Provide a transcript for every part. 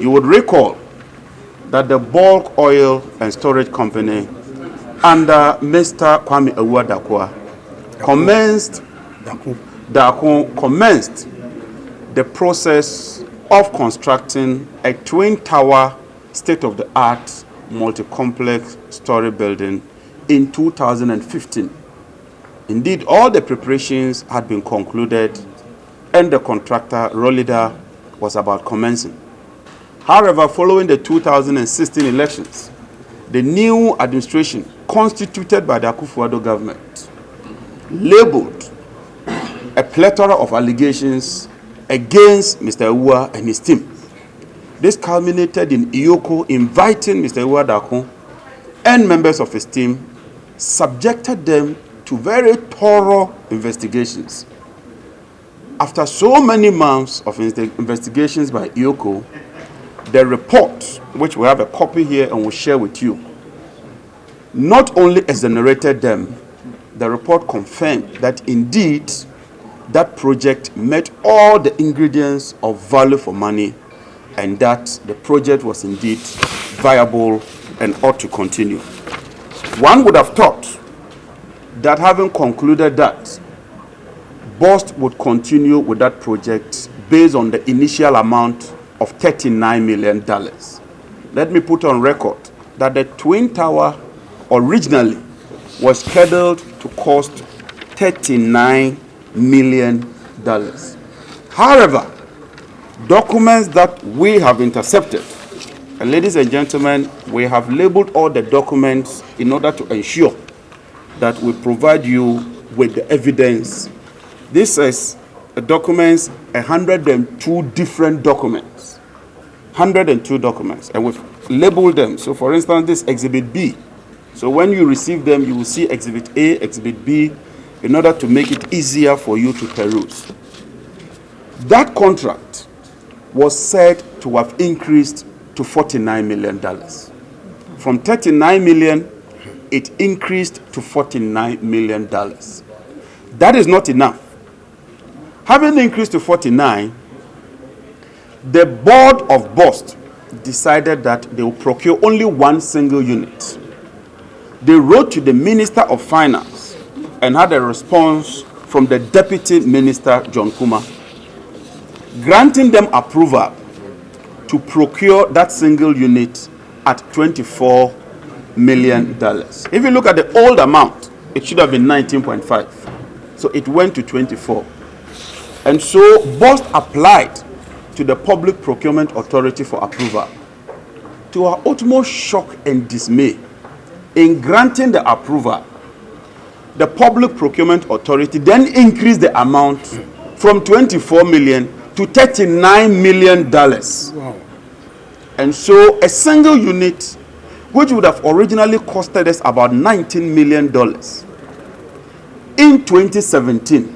You would recall that the bulk oil and storage company under Mr. Kwame Awuah commenced the process of constructing a twin-tower, state-of-the-art, multi-complex story building in 2015. Indeed, all the preparations had been concluded and the contractor, Rolida, was about commencing. However, following the 2016 elections, the new administration constituted by the Akufo-Addo government labeled a plethora of allegations against Mr. Awuah and his team. This culminated in Iyoko inviting Mr. Awuah and members of his team, subjected them to very thorough investigations. After so many months of investigations by Iyoko, the report, which we have a copy here and we'll share with you, not only exonerated them, the report confirmed that indeed that project met all the ingredients of value for money and that the project was indeed viable and ought to continue. One would have thought that having concluded that, BOST would continue with that project based on the initial amount of $39 million. Let me put on record that the Twin Tower originally was scheduled to cost $39 million. However, documents that we have intercepted, and ladies and gentlemen, we have labeled all the documents in order to ensure that we provide you with the evidence. This is documents, 102 different documents. 102 documents, and we've labeled them. So for instance, this Exhibit B. So when you receive them, you will see Exhibit A, Exhibit B, in order to make it easier for you to peruse. That contract was said to have increased to $49 million. From $39 million, it increased to $49 million. That is not enough. Having increased to 49, the board of BOST decided that they will procure only one single unit. They wrote to the Minister of Finance and had a response from the Deputy Minister, John Kuma, granting them approval to procure that single unit at $24 million. If you look at the old amount, it should have been 19.5. So it went to 24. And so BOST applied to the Public Procurement Authority for approval. To our utmost shock and dismay, in granting the approval, the Public Procurement Authority then increased the amount from 24 million to $39 million. Wow. And so a single unit, which would have originally costed us about $19 million in 2017,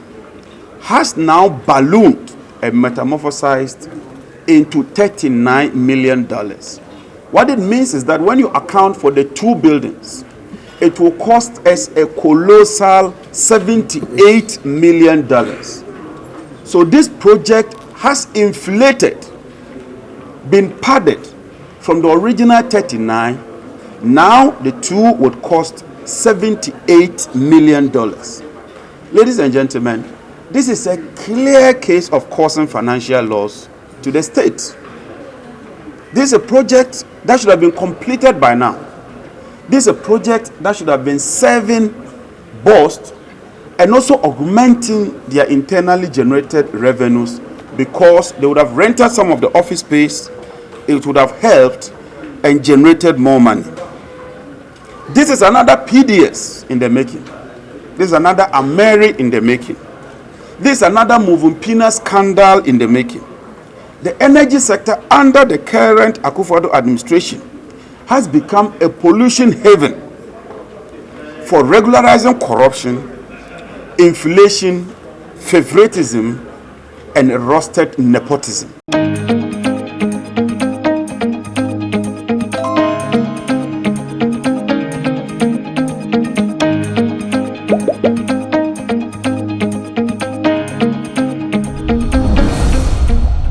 has now ballooned and metamorphosized into $39 million. What it means is that when you account for the two buildings, it will cost us a colossal $78 million. So this project has inflated, been padded from the original 39. Now the two would cost $78 million. Ladies and gentlemen, this is a clear case of causing financial loss to the state. This is a project that should have been completed by now. This is a project that should have been serving BOST and also augmenting their internally generated revenues, because they would have rented some of the office space, it would have helped and generated more money. This is another PDS in the making. This is another Ameri in the making. This is another Muvumpina scandal in the making. The energy sector under the current Akufo-Addo administration has become a pollution haven for regularizing corruption, inflation, favoritism, and rusted nepotism.